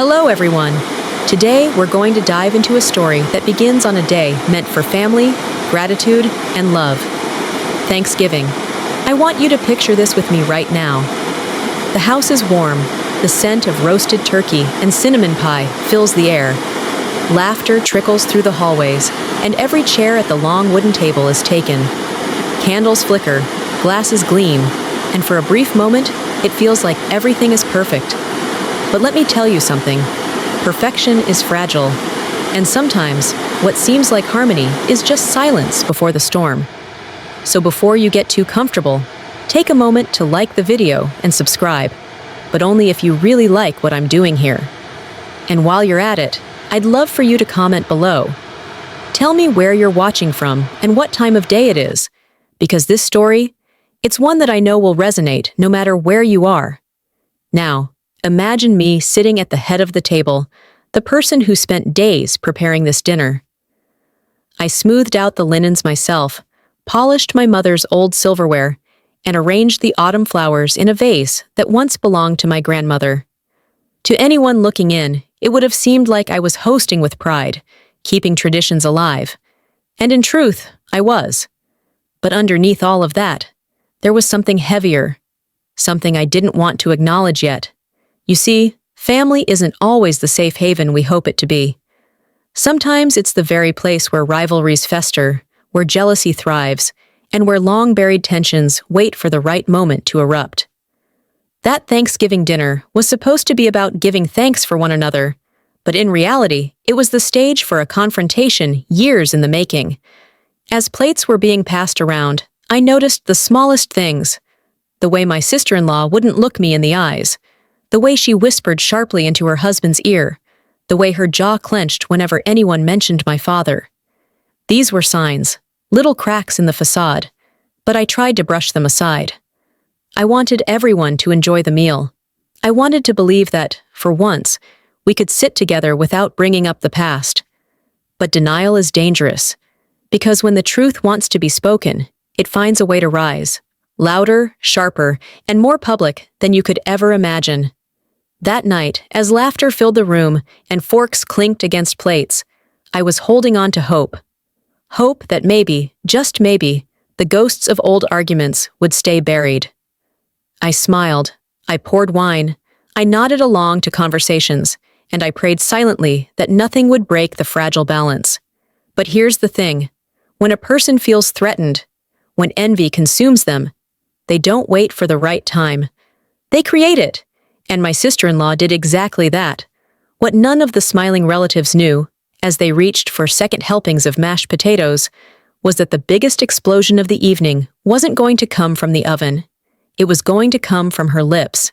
Hello, everyone. Today, we're going to dive into a story that begins on a day meant for family, gratitude, and love. Thanksgiving. I want you to picture this with me right now. The house is warm. The scent of roasted turkey and cinnamon pie fills the air. Laughter trickles through the hallways, and every chair at the long wooden table is taken. Candles flicker, glasses gleam, and for a brief moment, it feels like everything is perfect. But let me tell you something. Perfection is fragile, and sometimes what seems like harmony is just silence before the storm. So before you get too comfortable, take a moment to like the video and subscribe, but only if you really like what I'm doing here. And while you're at it, I'd love for you to comment below. Tell me where you're watching from and what time of day it is, because this story, it's one that I know will resonate no matter where you are. Now, imagine me sitting at the head of the table, the person who spent days preparing this dinner. I smoothed out the linens myself, polished my mother's old silverware, and arranged the autumn flowers in a vase that once belonged to my grandmother. To anyone looking in, it would have seemed like I was hosting with pride, keeping traditions alive. And in truth, I was. But underneath all of that, there was something heavier, something I didn't want to acknowledge yet. You see, family isn't always the safe haven we hope it to be. Sometimes it's the very place where rivalries fester, where jealousy thrives, and where long-buried tensions wait for the right moment to erupt. That Thanksgiving dinner was supposed to be about giving thanks for one another, but in reality, it was the stage for a confrontation years in the making. As plates were being passed around, I noticed the smallest things. The way my sister-in-law wouldn't look me in the eyes, the way she whispered sharply into her husband's ear, the way her jaw clenched whenever anyone mentioned my father. These were signs, little cracks in the facade, but I tried to brush them aside. I wanted everyone to enjoy the meal. I wanted to believe that, for once, we could sit together without bringing up the past. But denial is dangerous, because when the truth wants to be spoken, it finds a way to rise, louder, sharper, and more public than you could ever imagine. That night, as laughter filled the room and forks clinked against plates, I was holding on to hope. Hope that maybe, just maybe, the ghosts of old arguments would stay buried. I smiled, I poured wine, I nodded along to conversations, and I prayed silently that nothing would break the fragile balance. But here's the thing. When a person feels threatened, when envy consumes them, they don't wait for the right time. They create it, and my sister-in-law did exactly that. What none of the smiling relatives knew, as they reached for second helpings of mashed potatoes, was that the biggest explosion of the evening wasn't going to come from the oven. It was going to come from her lips.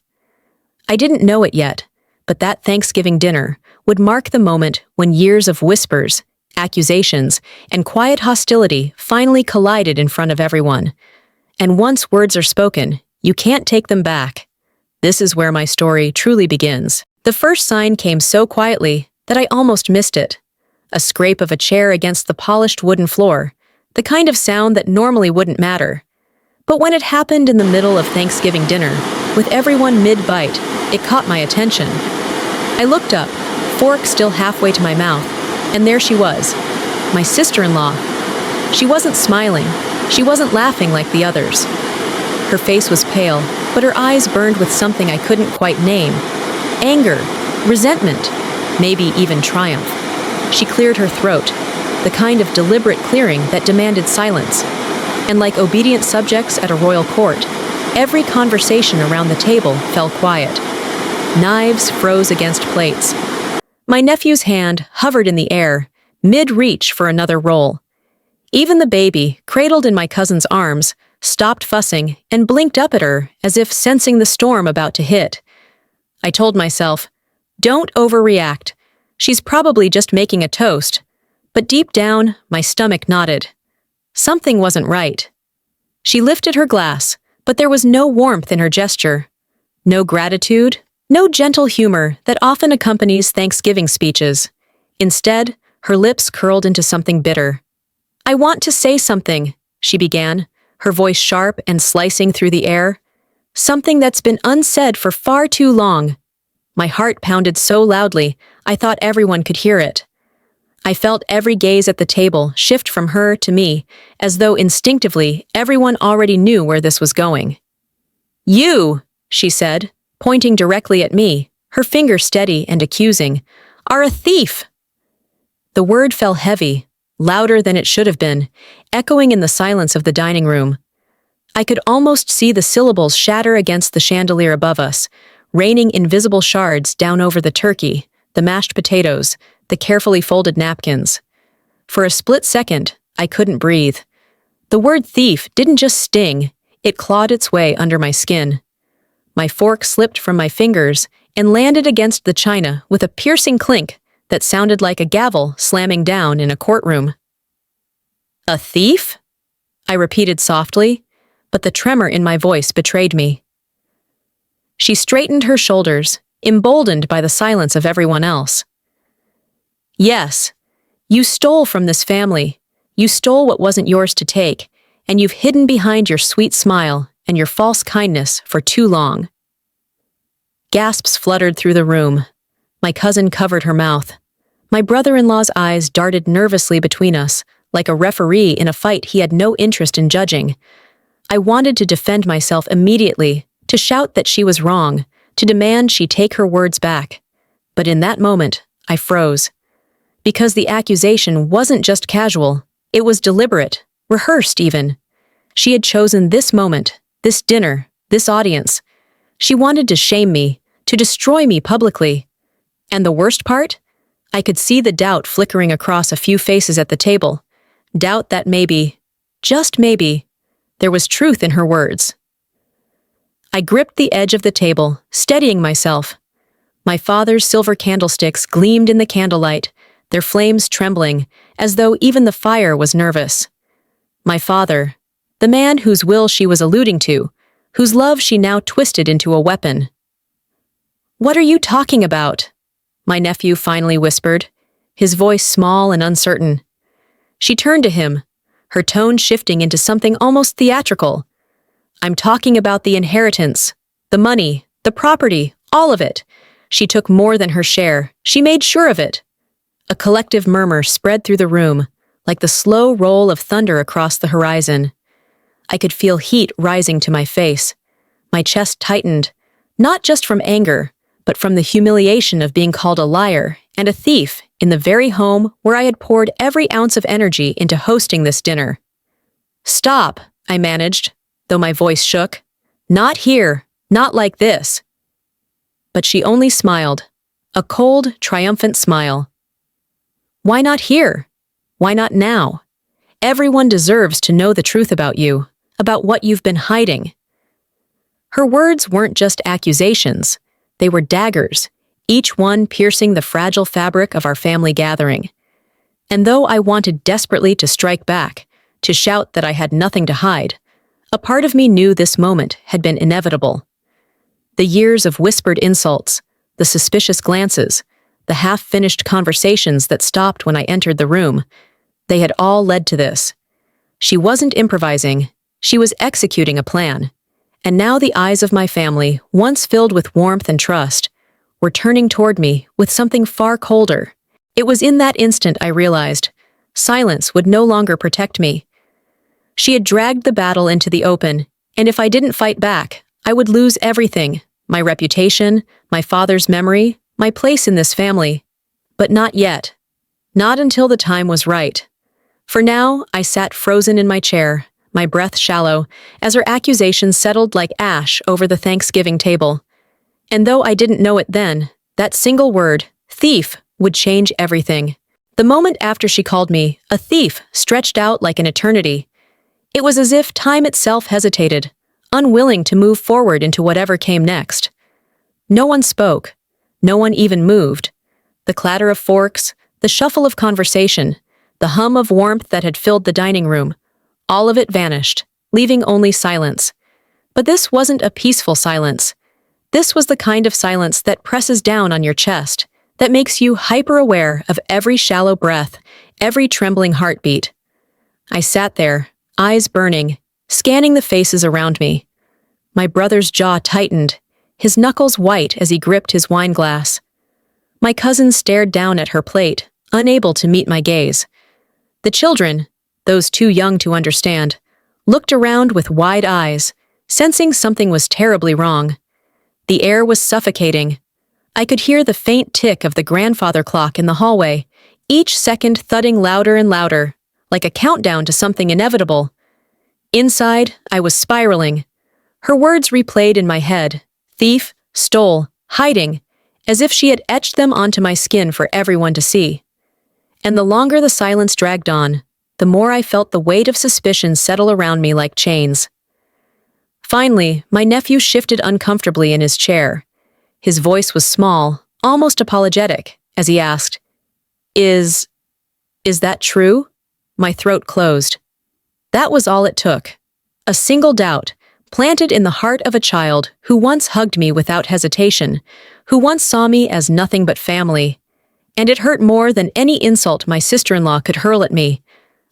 I didn't know it yet, but that Thanksgiving dinner would mark the moment when years of whispers, accusations, and quiet hostility finally collided in front of everyone. And once words are spoken, you can't take them back. This is where my story truly begins. The first sign came so quietly that I almost missed it. A scrape of a chair against the polished wooden floor, the kind of sound that normally wouldn't matter. But when it happened in the middle of Thanksgiving dinner, with everyone mid-bite, it caught my attention. I looked up, fork still halfway to my mouth, and there she was, my sister-in-law. She wasn't smiling. She wasn't laughing like the others. Her face was pale, but her eyes burned with something I couldn't quite name. Anger, resentment, maybe even triumph. She cleared her throat, the kind of deliberate clearing that demanded silence. And like obedient subjects at a royal court, every conversation around the table fell quiet. Knives froze against plates. My nephew's hand hovered in the air, mid-reach for another roll. Even the baby, cradled in my cousin's arms, stopped fussing and blinked up at her as if sensing the storm about to hit. I told myself, don't overreact. She's probably just making a toast. But deep down, my stomach nodded. Something wasn't right. She lifted her glass, but there was no warmth in her gesture. No gratitude, no gentle humor that often accompanies Thanksgiving speeches. Instead, her lips curled into something bitter. I want to say something, she began, her voice sharp and slicing through the air. Something that's been unsaid for far too long. My heart pounded so loudly, I thought everyone could hear it. I felt every gaze at the table shift from her to me, as though instinctively everyone already knew where this was going. "You," she said, pointing directly at me, her finger steady and accusing, "are a thief!" The word fell heavy, louder than it should have been, echoing in the silence of the dining room. I could almost see the syllables shatter against the chandelier above us, raining invisible shards down over the turkey, the mashed potatoes, the carefully folded napkins. For a split second, I couldn't breathe. The word thief didn't just sting, it clawed its way under my skin. My fork slipped from my fingers and landed against the china with a piercing clink that sounded like a gavel slamming down in a courtroom. "A thief?" I repeated softly, but the tremor in my voice betrayed me. She straightened her shoulders, emboldened by the silence of everyone else. "Yes, you stole from this family. You stole what wasn't yours to take, and you've hidden behind your sweet smile and your false kindness for too long." Gasps fluttered through the room. My cousin covered her mouth. My brother-in-law's eyes darted nervously between us, like a referee in a fight he had no interest in judging. I wanted to defend myself immediately, to shout that she was wrong, to demand she take her words back. But in that moment, I froze. Because the accusation wasn't just casual, it was deliberate, rehearsed even. She had chosen this moment, this dinner, this audience. She wanted to shame me, to destroy me publicly. And the worst part? I could see the doubt flickering across a few faces at the table. Doubt that maybe, just maybe, there was truth in her words. I gripped the edge of the table, steadying myself. My father's silver candlesticks gleamed in the candlelight, their flames trembling, as though even the fire was nervous. My father, the man whose will she was alluding to, whose love she now twisted into a weapon. "What are you talking about?" my nephew finally whispered, his voice small and uncertain. She turned to him, her tone shifting into something almost theatrical. "I'm talking about the inheritance, the money, the property, all of it. She took more than her share. She made sure of it." A collective murmur spread through the room, like the slow roll of thunder across the horizon. I could feel heat rising to my face. My chest tightened, not just from anger, but from the humiliation of being called a liar and a thief in the very home where I had poured every ounce of energy into hosting this dinner. "Stop," I managed, though my voice shook. "Not here, not like this." But she only smiled, a cold, triumphant smile. "Why not here? Why not now? Everyone deserves to know the truth about you, about what you've been hiding." Her words weren't just accusations. They were daggers, each one piercing the fragile fabric of our family gathering. And though I wanted desperately to strike back, to shout that I had nothing to hide, a part of me knew this moment had been inevitable. The years of whispered insults, the suspicious glances, the half-finished conversations that stopped when I entered the room, they had all led to this. She wasn't improvising, she was executing a plan. And now the eyes of my family, once filled with warmth and trust, were turning toward me with something far colder. It was in that instant I realized silence would no longer protect me. She had dragged the battle into the open, and if I didn't fight back, I would lose everything, my reputation, my father's memory, my place in this family. But not yet. Not until the time was right. For now, I sat frozen in my chair, my breath shallow, as her accusations settled like ash over the Thanksgiving table. And though I didn't know it then, that single word, thief, would change everything. The moment after she called me a thief stretched out like an eternity. It was as if time itself hesitated, unwilling to move forward into whatever came next. No one spoke. No one even moved. The clatter of forks, the shuffle of conversation, the hum of warmth that had filled the dining room, all of it vanished, leaving only silence. But this wasn't a peaceful silence. This was the kind of silence that presses down on your chest, that makes you hyper-aware of every shallow breath, every trembling heartbeat. I sat there, eyes burning, scanning the faces around me. My brother's jaw tightened, his knuckles white as he gripped his wine glass. My cousin stared down at her plate, unable to meet my gaze. The children, those too young to understand, looked around with wide eyes, sensing something was terribly wrong. The air was suffocating. I could hear the faint tick of the grandfather clock in the hallway, each second thudding louder and louder, like a countdown to something inevitable. Inside, I was spiraling. Her words replayed in my head: thief, stole, hiding, as if she had etched them onto my skin for everyone to see. And the longer the silence dragged on, the more I felt the weight of suspicion settle around me like chains. Finally, my nephew shifted uncomfortably in his chair. His voice was small, almost apologetic, as he asked, Is that true?" My throat closed. That was all it took. A single doubt, planted in the heart of a child who once hugged me without hesitation, who once saw me as nothing but family. And it hurt more than any insult my sister-in-law could hurl at me.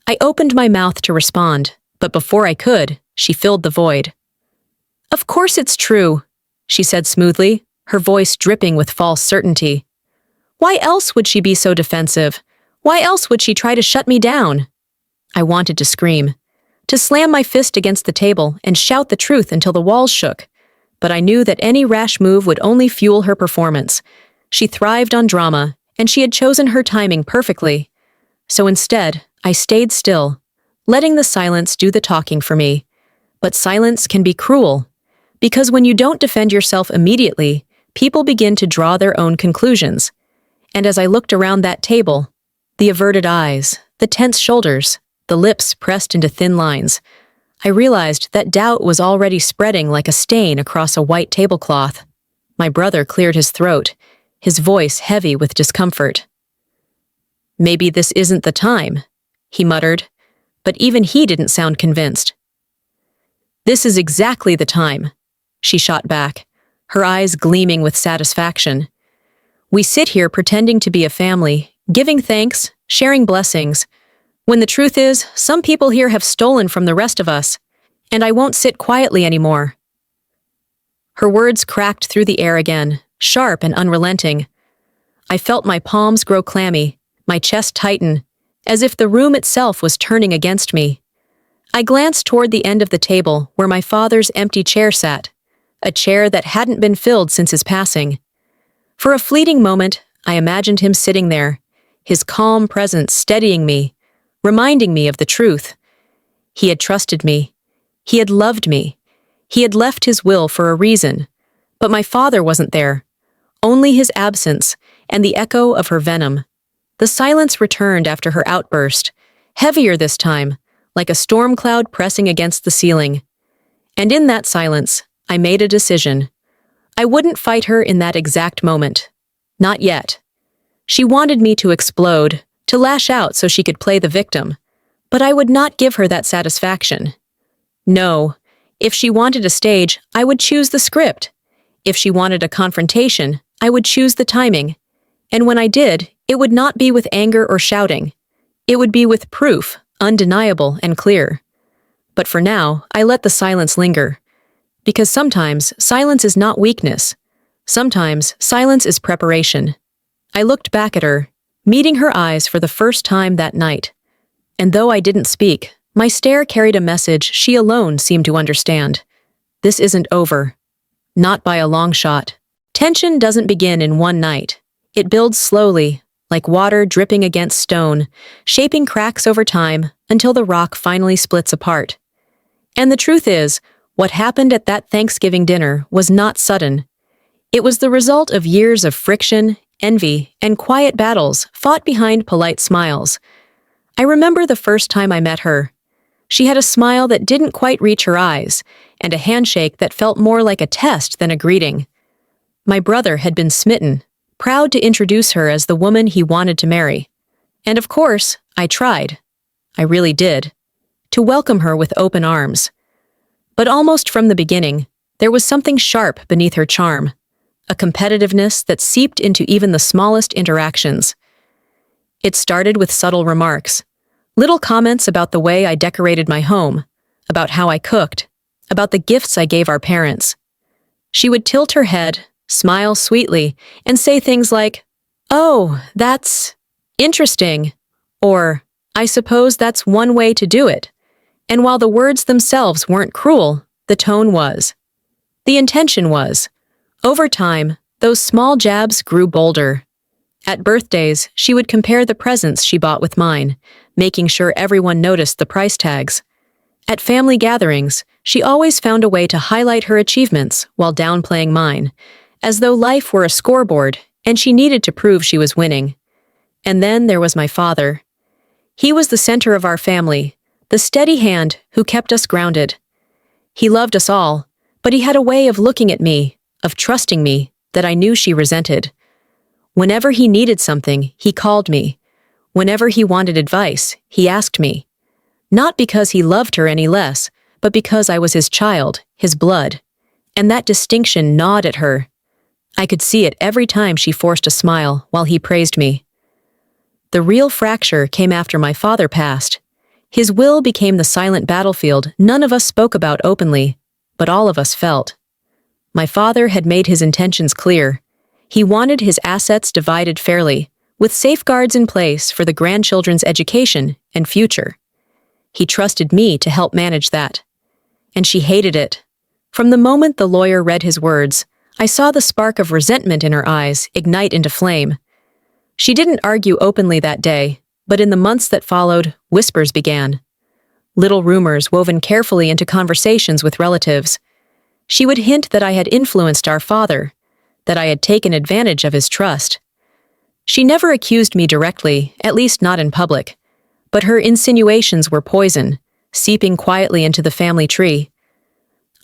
I opened my mouth to respond, but before I could, she filled the void. "Of course it's true," she said smoothly, her voice dripping with false certainty. "Why else would she be so defensive? Why else would she try to shut me down?" I wanted to scream, to slam my fist against the table and shout the truth until the walls shook, but I knew that any rash move would only fuel her performance. She thrived on drama, and she had chosen her timing perfectly. So instead, I stayed still, letting the silence do the talking for me. But silence can be cruel, because when you don't defend yourself immediately, people begin to draw their own conclusions. And as I looked around that table, the averted eyes, the tense shoulders, the lips pressed into thin lines, I realized that doubt was already spreading like a stain across a white tablecloth. My brother cleared his throat, his voice heavy with discomfort. "Maybe this isn't the time," he muttered, but even he didn't sound convinced. "This is exactly the time," she shot back, her eyes gleaming with satisfaction. "We sit here pretending to be a family, giving thanks, sharing blessings, when the truth is, some people here have stolen from the rest of us, and I won't sit quietly anymore." Her words cracked through the air again, sharp and unrelenting. I felt my palms grow clammy, my chest tighten, as if the room itself was turning against me. I glanced toward the end of the table where my father's empty chair sat, a chair that hadn't been filled since his passing. For a fleeting moment, I imagined him sitting there, his calm presence steadying me, reminding me of the truth. He had trusted me. He had loved me. He had left his will for a reason. But my father wasn't there. Only his absence and the echo of her venom. The silence returned after her outburst, heavier this time, like a storm cloud pressing against the ceiling. And in that silence, I made a decision. I wouldn't fight her in that exact moment. Not yet. She wanted me to explode, to lash out so she could play the victim. But I would not give her that satisfaction. No, if she wanted a stage, I would choose the script. If she wanted a confrontation, I would choose the timing. And when I did, it would not be with anger or shouting. It would be with proof, undeniable and clear. But for now, I let the silence linger. Because sometimes, silence is not weakness. Sometimes, silence is preparation. I looked back at her, meeting her eyes for the first time that night. And though I didn't speak, my stare carried a message she alone seemed to understand. This isn't over. Not by a long shot. Tension doesn't begin in one night. It builds slowly, like water dripping against stone, shaping cracks over time until the rock finally splits apart. And the truth is, what happened at that Thanksgiving dinner was not sudden. It was the result of years of friction, envy, and quiet battles fought behind polite smiles. I remember the first time I met her. She had a smile that didn't quite reach her eyes, and a handshake that felt more like a test than a greeting. My brother had been smitten, proud to introduce her as the woman he wanted to marry. And of course, I tried. I really did. To welcome her with open arms. But almost from the beginning, there was something sharp beneath her charm. A competitiveness that seeped into even the smallest interactions. It started with subtle remarks, little comments about the way I decorated my home, about how I cooked, about the gifts I gave our parents. She would tilt her head, smile sweetly, and say things like, "Oh, that's interesting," or "I suppose that's one way to do it." And while the words themselves weren't cruel, the tone was. The intention was. Over time, those small jabs grew bolder. At birthdays, she would compare the presents she bought with mine, making sure everyone noticed the price tags. At family gatherings, she always found a way to highlight her achievements while downplaying mine, as though life were a scoreboard and she needed to prove she was winning. And then there was my father. He was the center of our family, the steady hand who kept us grounded. He loved us all, but he had a way of looking at me, of trusting me, that I knew she resented. Whenever he needed something, he called me. Whenever he wanted advice, he asked me. Not because he loved her any less, but because I was his child, his blood. And that distinction gnawed at her. I could see it every time she forced a smile while he praised me. The real fracture came after my father passed. His will became the silent battlefield none of us spoke about openly, but all of us felt. My father had made his intentions clear. He wanted his assets divided fairly, with safeguards in place for the grandchildren's education and future. He trusted me to help manage that. And she hated it. From the moment the lawyer read his words, I saw the spark of resentment in her eyes ignite into flame. She didn't argue openly that day, but in the months that followed, whispers began. Little rumors woven carefully into conversations with relatives. She would hint that I had influenced our father, that I had taken advantage of his trust. She never accused me directly, at least not in public, but her insinuations were poison, seeping quietly into the family tree.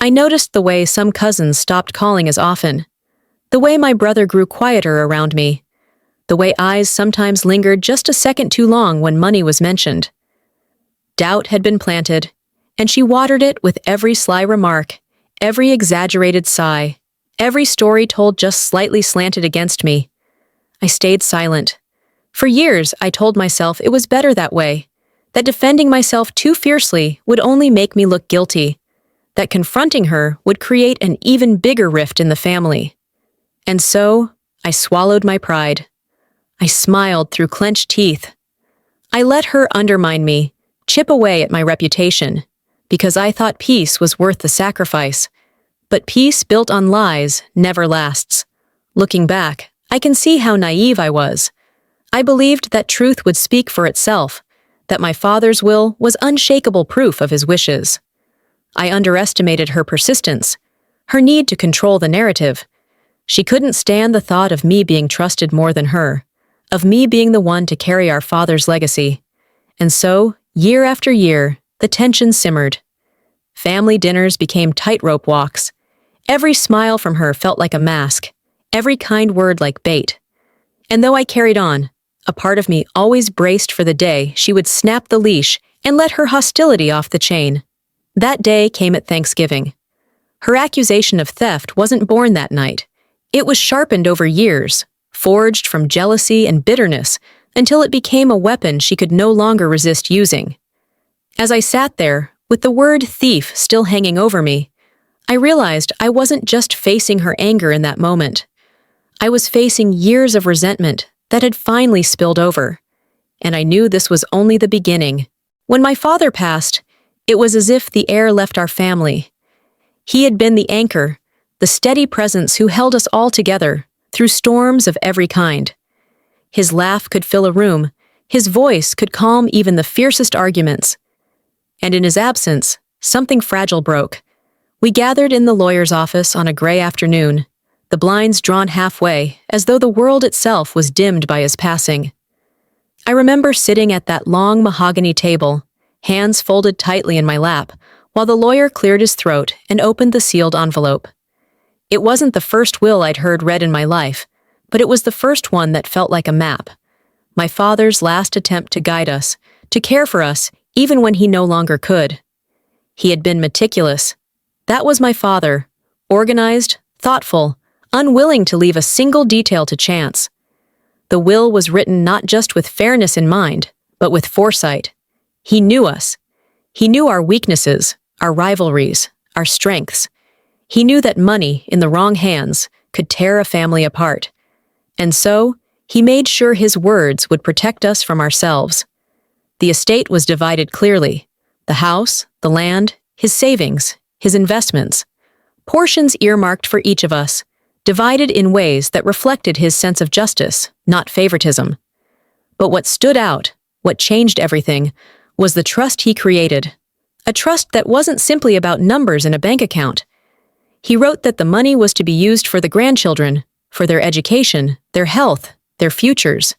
I noticed the way some cousins stopped calling as often, the way my brother grew quieter around me, the way eyes sometimes lingered just a second too long when money was mentioned. Doubt had been planted, and she watered it with every sly remark, every exaggerated sigh, every story told just slightly slanted against me. I stayed silent. For years, I told myself it was better that way, that defending myself too fiercely would only make me look guilty, that confronting her would create an even bigger rift in the family. And so, I swallowed my pride. I smiled through clenched teeth. I let her undermine me, chip away at my reputation, because I thought peace was worth the sacrifice. But peace built on lies never lasts. Looking back, I can see how naive I was. I believed that truth would speak for itself, that my father's will was unshakable proof of his wishes. I underestimated her persistence, her need to control the narrative. She couldn't stand the thought of me being trusted more than her, of me being the one to carry our father's legacy. And so, year after year, the tension simmered. Family dinners became tightrope walks. Every smile from her felt like a mask, every kind word like bait. And though I carried on, a part of me always braced for the day she would snap the leash and let her hostility off the chain. That day came at Thanksgiving. Her accusation of theft wasn't born that night. It was sharpened over years, forged from jealousy and bitterness, until it became a weapon she could no longer resist using. As I sat there, with the word thief still hanging over me, I realized I wasn't just facing her anger in that moment. I was facing years of resentment that had finally spilled over, and I knew this was only the beginning. When my father passed, it was as if the air left our family. He had been the anchor, the steady presence who held us all together through storms of every kind. His laugh could fill a room, his voice could calm even the fiercest arguments. And in his absence, something fragile broke. We gathered in the lawyer's office on a gray afternoon, the blinds drawn halfway, as though the world itself was dimmed by his passing. I remember sitting at that long mahogany table, hands folded tightly in my lap, while the lawyer cleared his throat and opened the sealed envelope. It wasn't the first will I'd heard read in my life, but it was the first one that felt like a map. My father's last attempt to guide us, to care for us, even when he no longer could. He had been meticulous. That was my father, organized, thoughtful, unwilling to leave a single detail to chance. The will was written not just with fairness in mind, but with foresight. He knew us. He knew our weaknesses, our rivalries, our strengths. He knew that money in the wrong hands could tear a family apart. And so, he made sure his words would protect us from ourselves. The estate was divided clearly: the house, the land, his savings, his investments. Portions earmarked for each of us, divided in ways that reflected his sense of justice, not favoritism. But what stood out, what changed everything, was the trust he created. A trust that wasn't simply about numbers in a bank account. He wrote that the money was to be used for the grandchildren, for their education, their health, their futures.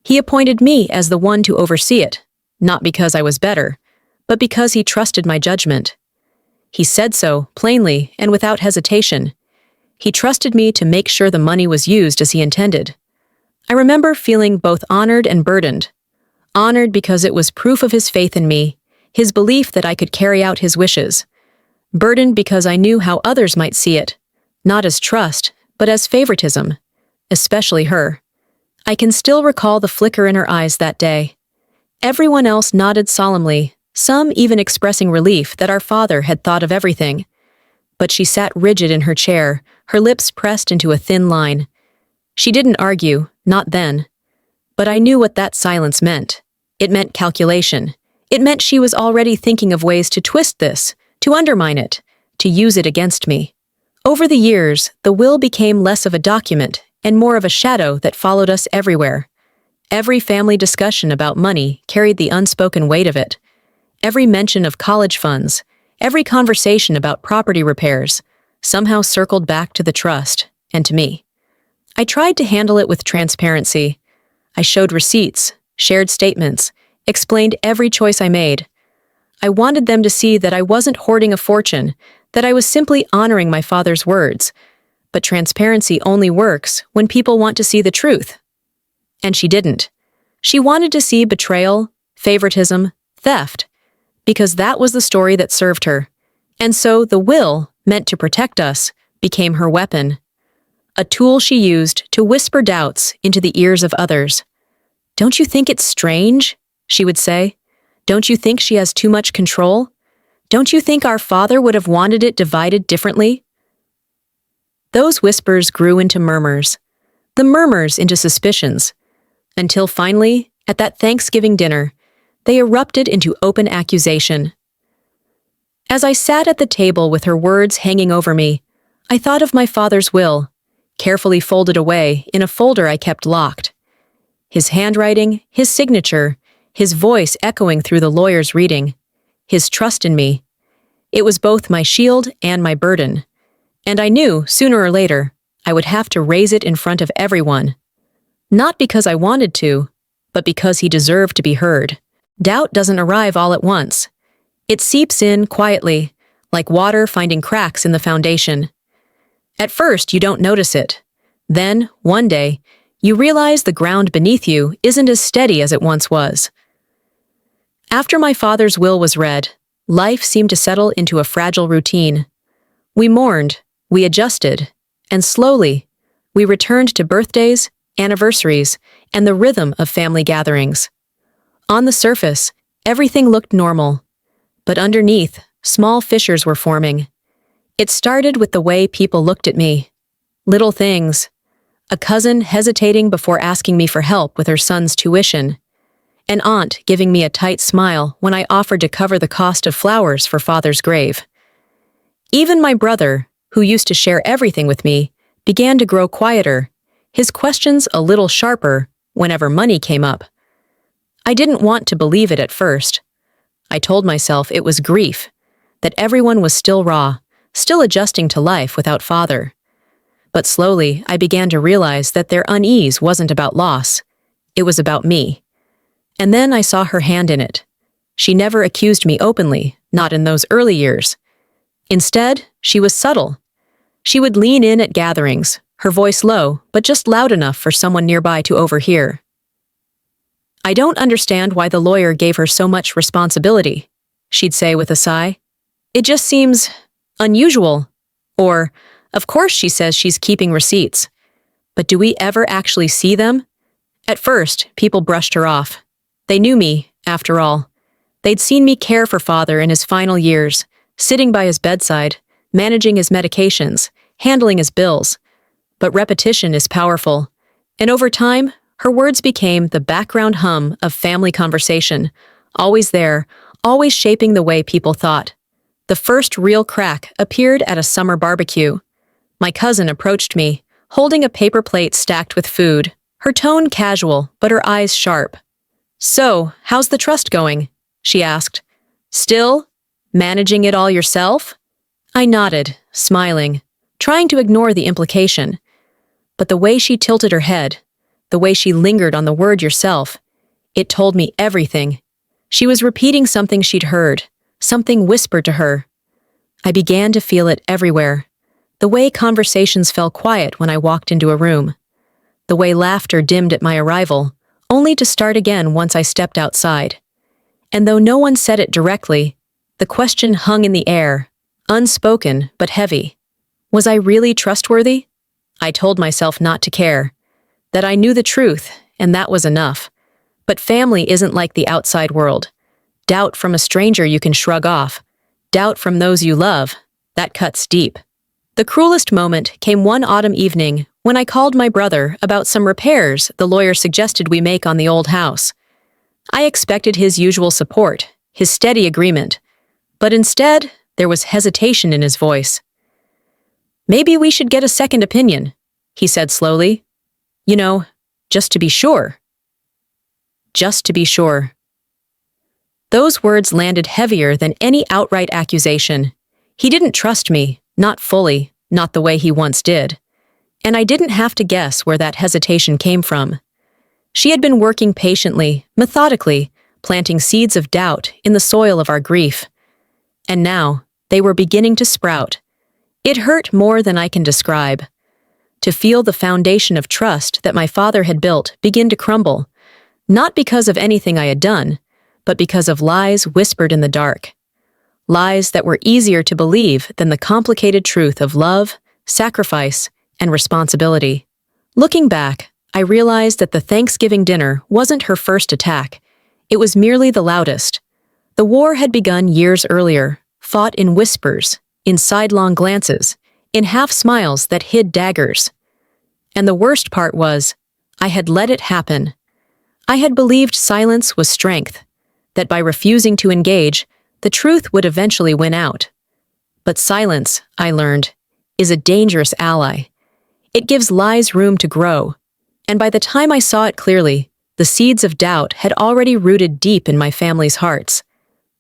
He appointed me as the one to oversee it, not because I was better, but because he trusted my judgment. He said so, plainly and without hesitation. He trusted me to make sure the money was used as he intended. I remember feeling both honored and burdened. Honored because it was proof of his faith in me, his belief that I could carry out his wishes. Burdened because I knew how others might see it, not as trust, but as favoritism, especially her. I can still recall the flicker in her eyes that day. Everyone else nodded solemnly, some even expressing relief that our father had thought of everything. But she sat rigid in her chair, her lips pressed into a thin line. She didn't argue, not then. But I knew what that silence meant. It meant calculation. It meant she was already thinking of ways to twist this, to undermine it, to use it against me. Over the years, the will became less of a document and more of a shadow that followed us everywhere. Every family discussion about money carried the unspoken weight of it. Every mention of college funds, every conversation about property repairs, somehow circled back to the trust, and to me. I tried to handle it with transparency. I showed receipts, shared statements, explained every choice I made. I wanted them to see that I wasn't hoarding a fortune, that I was simply honoring my father's words. But transparency only works when people want to see the truth. And she didn't. She wanted to see betrayal, favoritism, theft, because that was the story that served her. And so the will, meant to protect us, became her weapon. A tool she used to whisper doubts into the ears of others. "Don't you think it's strange?" she would say. "Don't you think she has too much control? Don't you think our father would have wanted it divided differently?" Those whispers grew into murmurs, the murmurs into suspicions, until finally, at that Thanksgiving dinner, they erupted into open accusation. As I sat at the table with her words hanging over me, I thought of my father's will, carefully folded away in a folder I kept locked. His handwriting, his signature, his voice echoing through the lawyer's reading, his trust in me. It was both my shield and my burden. And I knew, sooner or later, I would have to raise it in front of everyone. Not because I wanted to, but because he deserved to be heard. Doubt doesn't arrive all at once. It seeps in quietly, like water finding cracks in the foundation. At first, you don't notice it. Then, one day, you realize the ground beneath you isn't as steady as it once was. After my father's will was read, life seemed to settle into a fragile routine. We mourned, we adjusted, and slowly, we returned to birthdays, anniversaries, and the rhythm of family gatherings. On the surface, everything looked normal, but underneath, small fissures were forming. It started with the way people looked at me. Little things. A cousin hesitating before asking me for help with her son's tuition. An aunt giving me a tight smile when I offered to cover the cost of flowers for father's grave. Even my brother, who used to share everything with me, began to grow quieter, his questions a little sharper whenever money came up. I didn't want to believe it at first. I told myself it was grief, that everyone was still raw, still adjusting to life without father. But slowly, I began to realize that their unease wasn't about loss. It was about me. And then I saw her hand in it. She never accused me openly, not in those early years. Instead, she was subtle. She would lean in at gatherings, her voice low, but just loud enough for someone nearby to overhear. "I don't understand why the lawyer gave her so much responsibility," she'd say with a sigh. "It just seems unusual." Or, "Of course she says she's keeping receipts. But do we ever actually see them?" At first, people brushed her off. They knew me, after all. They'd seen me care for father in his final years, sitting by his bedside, managing his medications, handling his bills. But repetition is powerful. And over time, her words became the background hum of family conversation, always there, always shaping the way people thought. The first real crack appeared at a summer barbecue. My cousin approached me, holding a paper plate stacked with food, her tone casual, but her eyes sharp. "So, how's the trust going?" she asked. "Still? Managing it all yourself?" I nodded, smiling, trying to ignore the implication. But the way she tilted her head, the way she lingered on the word yourself, it told me everything. She was repeating something she'd heard, something whispered to her. I began to feel it everywhere. The way conversations fell quiet when I walked into a room. The way laughter dimmed at my arrival, only to start again once I stepped outside. And though no one said it directly, the question hung in the air, unspoken but heavy. Was I really trustworthy? I told myself not to care, that I knew the truth, and that was enough. But family isn't like the outside world. Doubt from a stranger you can shrug off. Doubt from those you love, that cuts deep. The cruelest moment came one autumn evening when I called my brother about some repairs the lawyer suggested we make on the old house. I expected his usual support, his steady agreement, but instead there was hesitation in his voice. "Maybe we should get a second opinion," he said slowly. "You know, just to be sure." Just to be sure. Those words landed heavier than any outright accusation. He didn't trust me, not fully, not the way he once did. And I didn't have to guess where that hesitation came from. She had been working patiently, methodically, planting seeds of doubt in the soil of our grief. And now, they were beginning to sprout. It hurt more than I can describe. To feel the foundation of trust that my father had built begin to crumble, not because of anything I had done, but because of lies whispered in the dark. Lies that were easier to believe than the complicated truth of love, sacrifice, and responsibility. Looking back, I realized that the Thanksgiving dinner wasn't her first attack. It was merely the loudest. The war had begun years earlier, fought in whispers, in sidelong glances, in half-smiles that hid daggers. And the worst part was, I had let it happen. I had believed silence was strength, that by refusing to engage, the truth would eventually win out. But silence, I learned, is a dangerous ally. It gives lies room to grow, and by the time I saw it clearly, the seeds of doubt had already rooted deep in my family's hearts.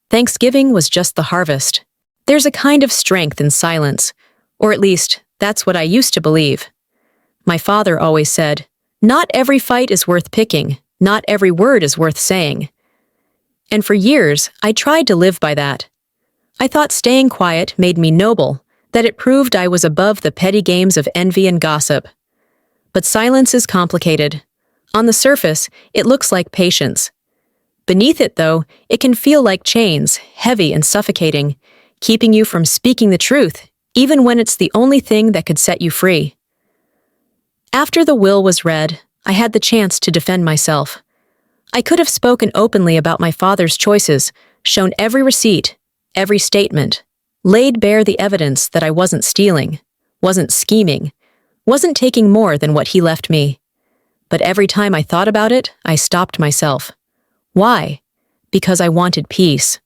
Thanksgiving was just the harvest. There's a kind of strength in silence, or at least, that's what I used to believe. My father always said, "Not every fight is worth picking, not every word is worth saying." And for years, I tried to live by that. I thought staying quiet made me noble, that it proved I was above the petty games of envy and gossip. But silence is complicated. On the surface, it looks like patience. Beneath it, though, it can feel like chains, heavy and suffocating, keeping you from speaking the truth, even when it's the only thing that could set you free. After the will was read, I had the chance to defend myself. I could have spoken openly about my father's choices, shown every receipt, every statement, laid bare the evidence that I wasn't stealing, wasn't scheming, wasn't taking more than what he left me. But every time I thought about it, I stopped myself. Why? Because I wanted peace.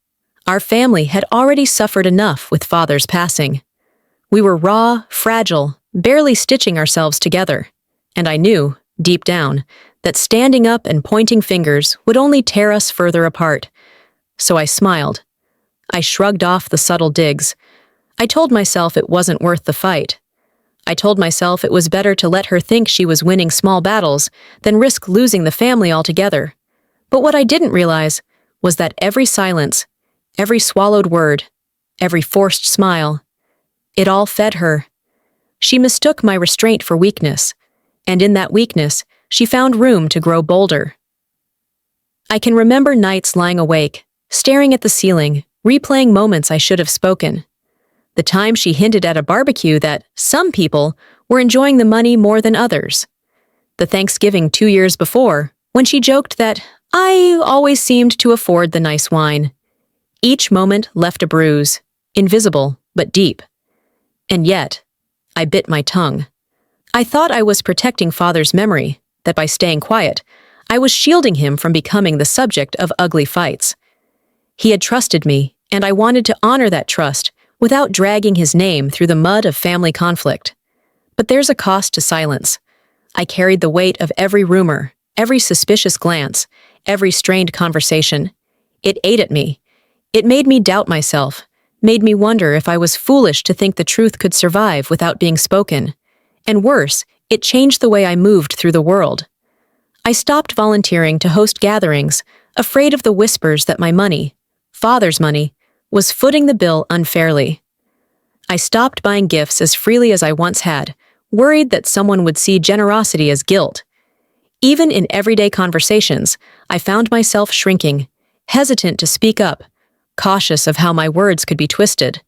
Our family had already suffered enough with father's passing. We were raw, fragile, barely stitching ourselves together. And I knew, deep down, that standing up and pointing fingers would only tear us further apart. So I smiled. I shrugged off the subtle digs. I told myself it wasn't worth the fight. I told myself it was better to let her think she was winning small battles than risk losing the family altogether. But what I didn't realize was that every silence, every swallowed word, every forced smile, it all fed her. She mistook my restraint for weakness, and in that weakness, she found room to grow bolder. I can remember nights lying awake, staring at the ceiling, replaying moments I should have spoken. The time she hinted at a barbecue that some people were enjoying the money more than others. The Thanksgiving 2 years before, when she joked that I always seemed to afford the nice wine. Each moment left a bruise, invisible but deep. And yet, I bit my tongue. I thought I was protecting father's memory, that by staying quiet, I was shielding him from becoming the subject of ugly fights. He had trusted me, and I wanted to honor that trust without dragging his name through the mud of family conflict. But there's a cost to silence. I carried the weight of every rumor, every suspicious glance, every strained conversation. It ate at me. It made me doubt myself, made me wonder if I was foolish to think the truth could survive without being spoken. And worse, it changed the way I moved through the world. I stopped volunteering to host gatherings, afraid of the whispers that my money, father's money, was footing the bill unfairly. I stopped buying gifts as freely as I once had, worried that someone would see generosity as guilt. Even in everyday conversations, I found myself shrinking, hesitant to speak up, cautious of how my words could be twisted.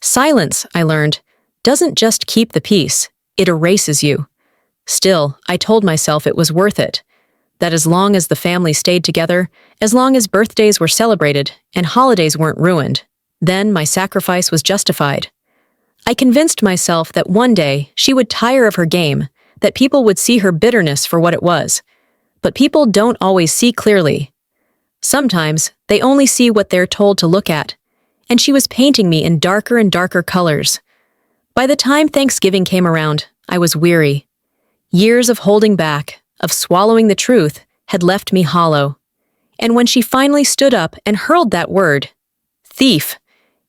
Silence, I learned, doesn't just keep the peace, it erases you. Still, I told myself it was worth it, that as long as the family stayed together, as long as birthdays were celebrated and holidays weren't ruined, then my sacrifice was justified. I convinced myself that one day she would tire of her game, that people would see her bitterness for what it was. But people don't always see clearly. Sometimes they only see what they're told to look at, and she was painting me in darker and darker colors. By the time Thanksgiving came around, I was weary. Years of holding back, of swallowing the truth, had left me hollow. And when she finally stood up and hurled that word, thief,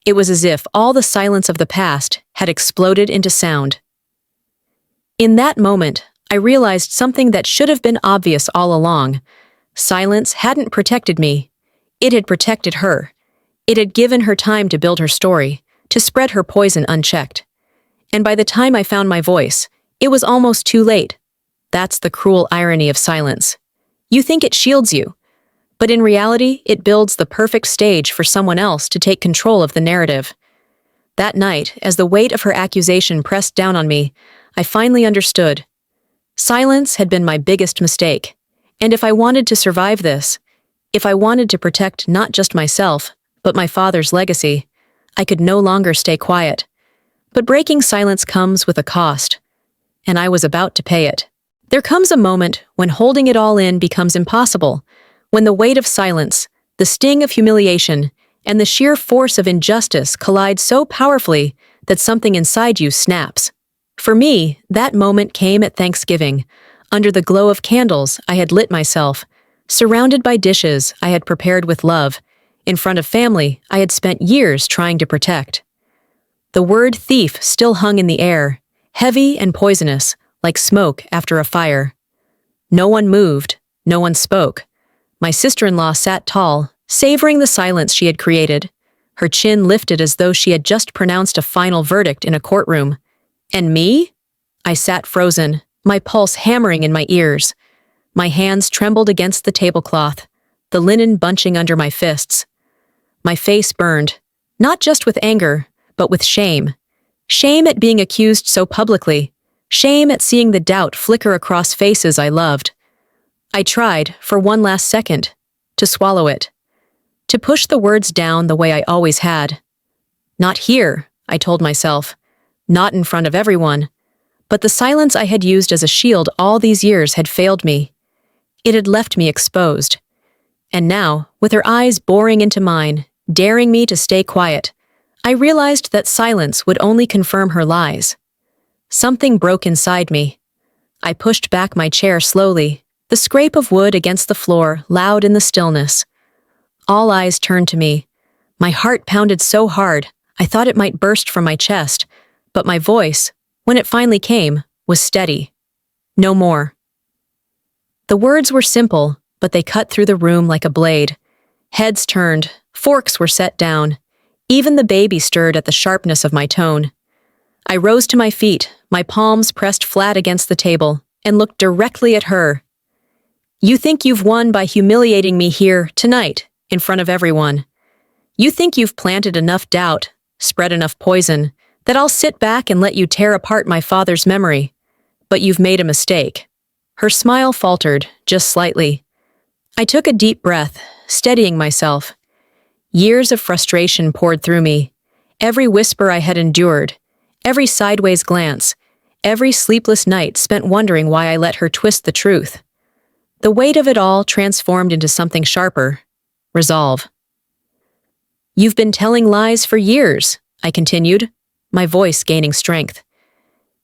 it was as if all the silence of the past had exploded into sound. In that moment, I realized something that should have been obvious all along. Silence hadn't protected me. It had protected her. It had given her time to build her story, to spread her poison unchecked. And by the time I found my voice, it was almost too late. That's the cruel irony of silence. You think it shields you, but in reality, it builds the perfect stage for someone else to take control of the narrative. That night, as the weight of her accusation pressed down on me, I finally understood. Silence had been my biggest mistake, and if I wanted to survive this, if I wanted to protect not just myself, but my father's legacy, I could no longer stay quiet. But breaking silence comes with a cost, and I was about to pay it. There comes a moment when holding it all in becomes impossible, when the weight of silence, the sting of humiliation, and the sheer force of injustice collide so powerfully that something inside you snaps. For me, that moment came at Thanksgiving, under the glow of candles I had lit myself, surrounded by dishes I had prepared with love, in front of family I had spent years trying to protect. The word thief still hung in the air, heavy and poisonous, like smoke after a fire. No one moved, no one spoke. My sister-in-law sat tall, savoring the silence she had created, her chin lifted as though she had just pronounced a final verdict in a courtroom. And me? I sat frozen, my pulse hammering in my ears. My hands trembled against the tablecloth, the linen bunching under my fists. My face burned, not just with anger, but with shame. Shame at being accused so publicly. Shame at seeing the doubt flicker across faces I loved. I tried, for one last second, to swallow it. To push the words down the way I always had. Not here, I told myself. Not in front of everyone. But the silence I had used as a shield all these years had failed me. It had left me exposed. And now, with her eyes boring into mine, daring me to stay quiet, I realized that silence would only confirm her lies. Something broke inside me. I pushed back my chair slowly, the scrape of wood against the floor loud in the stillness. All eyes turned to me. My heart pounded so hard, I thought it might burst from my chest, but my voice, when it finally came, was steady. No more. The words were simple, but they cut through the room like a blade. Heads turned, forks were set down. Even the baby stirred at the sharpness of my tone. I rose to my feet, my palms pressed flat against the table, and looked directly at her. You think you've won by humiliating me here, tonight, in front of everyone. You think you've planted enough doubt, spread enough poison, that I'll sit back and let you tear apart my father's memory. But you've made a mistake. Her smile faltered, just slightly. I took a deep breath, steadying myself. Years of frustration poured through me. Every whisper I had endured, every sideways glance, every sleepless night spent wondering why I let her twist the truth. The weight of it all transformed into something sharper: resolve. "You've been telling lies for years," I continued, my voice gaining strength.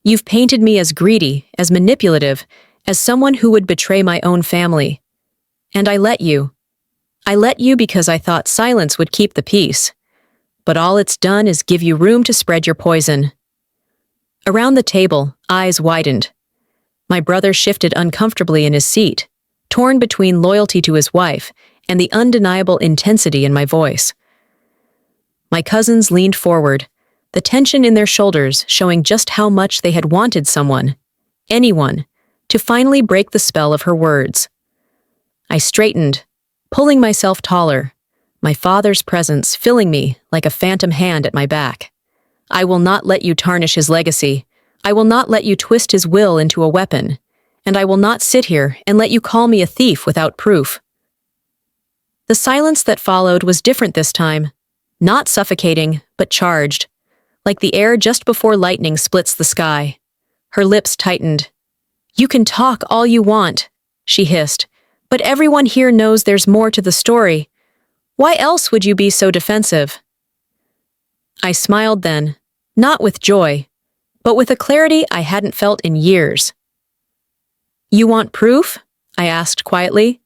"You've painted me as greedy, as manipulative, as someone who would betray my own family. And I let you. I let you because I thought silence would keep the peace. But all it's done is give you room to spread your poison." Around the table, eyes widened. My brother shifted uncomfortably in his seat, torn between loyalty to his wife and the undeniable intensity in my voice. My cousins leaned forward, the tension in their shoulders showing just how much they had wanted someone, anyone, to finally break the spell of her words. I straightened, pulling myself taller, my father's presence filling me like a phantom hand at my back. "I will not let you tarnish his legacy. I will not let you twist his will into a weapon. And I will not sit here and let you call me a thief without proof." The silence that followed was different this time, not suffocating, but charged, like the air just before lightning splits the sky. Her lips tightened. "You can talk all you want," she hissed, "but everyone here knows there's more to the story. Why else would you be so defensive?" I smiled then, not with joy, but with a clarity I hadn't felt in years. "You want proof?" I asked quietly.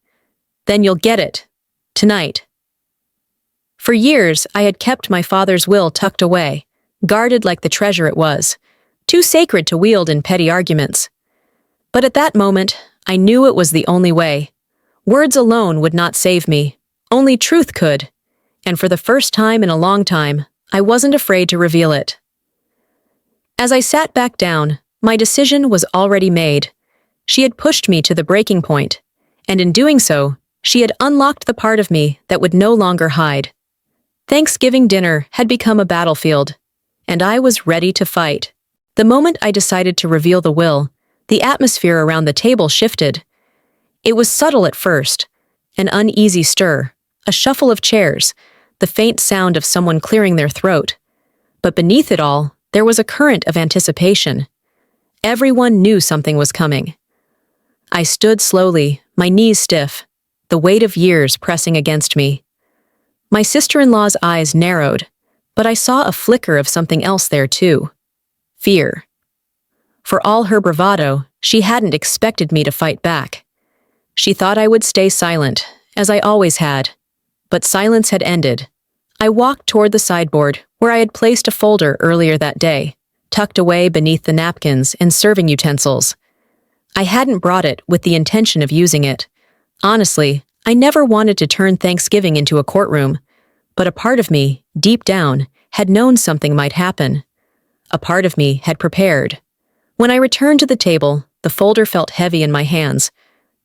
"Then you'll get it. Tonight." For years, I had kept my father's will tucked away, guarded like the treasure it was, too sacred to wield in petty arguments. But at that moment, I knew it was the only way. Words alone would not save me. Only truth could. And for the first time in a long time, I wasn't afraid to reveal it. As I sat back down, my decision was already made. She had pushed me to the breaking point, and in doing so, she had unlocked the part of me that would no longer hide. Thanksgiving dinner had become a battlefield, and I was ready to fight. The moment I decided to reveal the will, the atmosphere around the table shifted. It was subtle at first, an uneasy stir, a shuffle of chairs, the faint sound of someone clearing their throat. But beneath it all, there was a current of anticipation. Everyone knew something was coming. I stood slowly, my knees stiff, the weight of years pressing against me. My sister-in-law's eyes narrowed, but I saw a flicker of something else there too. Fear. For all her bravado, she hadn't expected me to fight back. She thought I would stay silent, as I always had. But silence had ended. I walked toward the sideboard, where I had placed a folder earlier that day, tucked away beneath the napkins and serving utensils. I hadn't brought it with the intention of using it. Honestly, I never wanted to turn Thanksgiving into a courtroom, but a part of me, deep down, had known something might happen. A part of me had prepared. When I returned to the table, the folder felt heavy in my hands,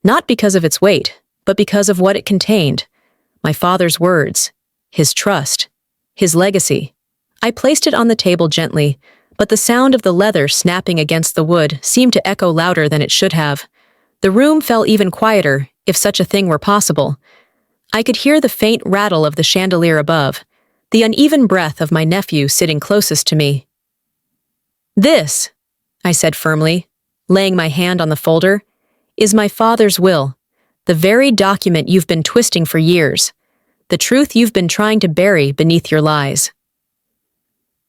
not because of its weight, but because of what it contained. My father's words, his trust, his legacy. I placed it on the table gently, but the sound of the leather snapping against the wood seemed to echo louder than it should have. The room fell even quieter, if such a thing were possible. I could hear the faint rattle of the chandelier above, the uneven breath of my nephew sitting closest to me. "This," I said firmly, laying my hand on the folder, "is my father's will, the very document you've been twisting for years, the truth you've been trying to bury beneath your lies."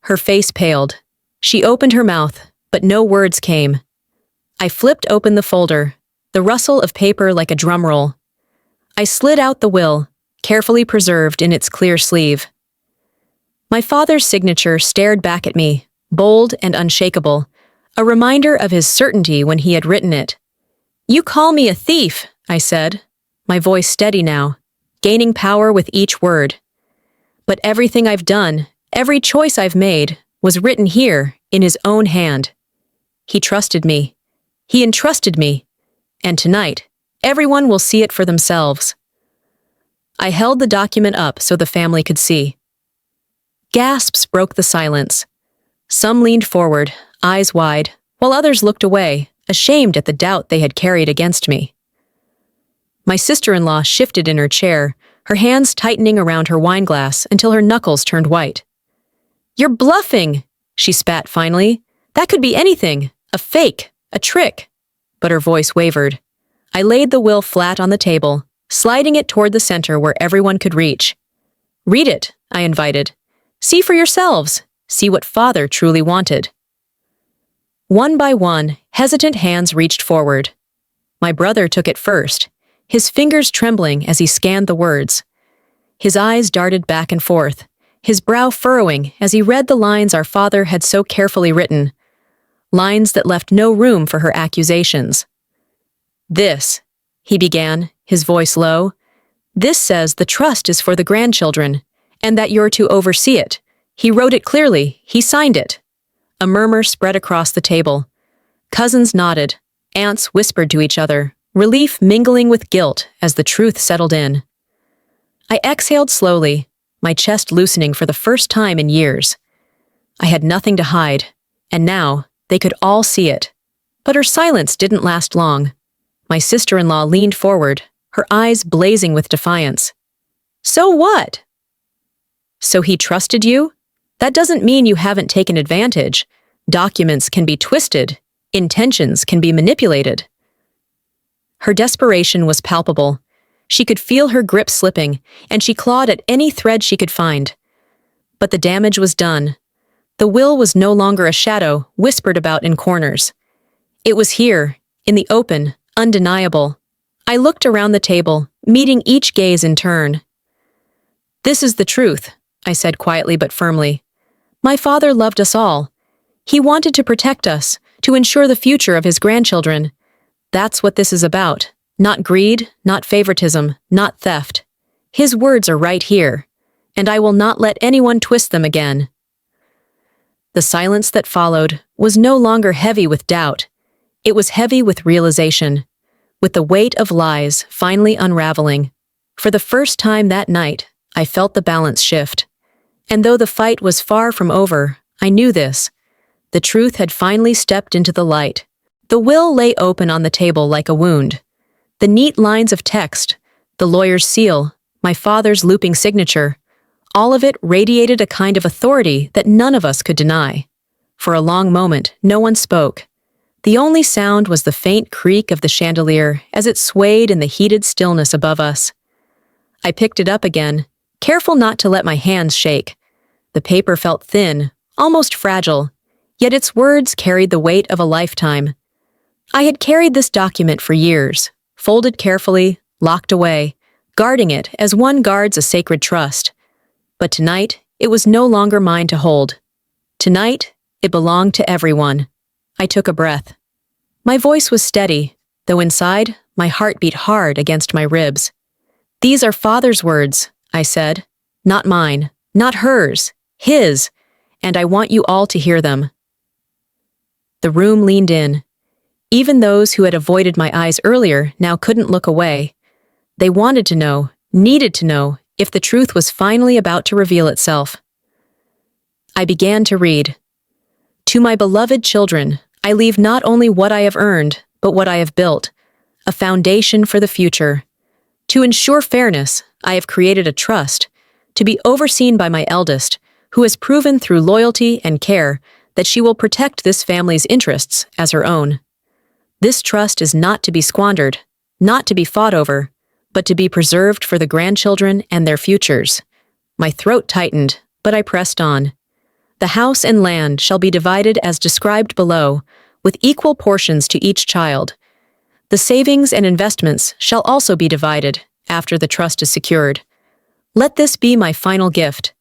Her face paled. She opened her mouth, but no words came. I flipped open the folder, the rustle of paper like a drum roll. I slid out the will, carefully preserved in its clear sleeve. My father's signature stared back at me, bold and unshakable, a reminder of his certainty when he had written it. "You call me a thief," I said, my voice steady now, gaining power with each word. "But everything I've done, every choice I've made, was written here, in his own hand. He trusted me. He entrusted me. And tonight, everyone will see it for themselves." I held the document up so the family could see. Gasps broke the silence. Some leaned forward, eyes wide, while others looked away, ashamed at the doubt they had carried against me. My sister-in-law shifted in her chair, her hands tightening around her wineglass until her knuckles turned white. "You're bluffing!" she spat finally. "That could be anything. A fake. A trick." But her voice wavered. I laid the will flat on the table, sliding it toward the center where everyone could reach. "Read it," I invited. "See for yourselves. See what Father truly wanted." One by one, hesitant hands reached forward. My brother took it first, his fingers trembling as he scanned the words. His eyes darted back and forth, his brow furrowing as he read the lines our father had so carefully written, lines that left no room for her accusations. "This," he began, his voice low, "this says the trust is for the grandchildren, and that you're to oversee it. He wrote it clearly, he signed it." A murmur spread across the table. Cousins nodded, aunts whispered to each other, relief mingling with guilt as the truth settled in. I exhaled slowly, my chest loosening for the first time in years. I had nothing to hide, and now they could all see it. But her silence didn't last long. My sister-in-law leaned forward, her eyes blazing with defiance. "So what?" "So he trusted you? That doesn't mean you haven't taken advantage. Documents can be twisted. Intentions can be manipulated." Her desperation was palpable. She could feel her grip slipping, and she clawed at any thread she could find. But the damage was done. The will was no longer a shadow whispered about in corners. It was here, in the open, undeniable. I looked around the table, meeting each gaze in turn. "This is the truth," I said quietly but firmly. "My father loved us all. He wanted to protect us, to ensure the future of his grandchildren. That's what this is about. Not greed, not favoritism, not theft. His words are right here, and I will not let anyone twist them again." The silence that followed was no longer heavy with doubt. It was heavy with realization, with the weight of lies finally unraveling. For the first time that night, I felt the balance shift. And though the fight was far from over, I knew this. The truth had finally stepped into the light. The will lay open on the table like a wound. The neat lines of text, the lawyer's seal, my father's looping signature, all of it radiated a kind of authority that none of us could deny. For a long moment, no one spoke. The only sound was the faint creak of the chandelier as it swayed in the heated stillness above us. I picked it up again, careful not to let my hands shake. The paper felt thin, almost fragile, yet its words carried the weight of a lifetime. I had carried this document for years, folded carefully, locked away, guarding it as one guards a sacred trust. But tonight, it was no longer mine to hold. Tonight, it belonged to everyone. I took a breath. My voice was steady, though inside, my heart beat hard against my ribs. "These are Father's words," I said. "Not mine, not hers, his, and I want you all to hear them." The room leaned in. Even those who had avoided my eyes earlier now couldn't look away. They wanted to know, needed to know, if the truth was finally about to reveal itself. I began to read. "To my beloved children, I leave not only what I have earned, but what I have built, a foundation for the future. To ensure fairness, I have created a trust, to be overseen by my eldest, who has proven through loyalty and care that she will protect this family's interests as her own. This trust is not to be squandered, not to be fought over, but to be preserved for the grandchildren and their futures." My throat tightened, but I pressed on. "The house and land shall be divided as described below, with equal portions to each child. The savings and investments shall also be divided after the trust is secured. Let this be my final gift,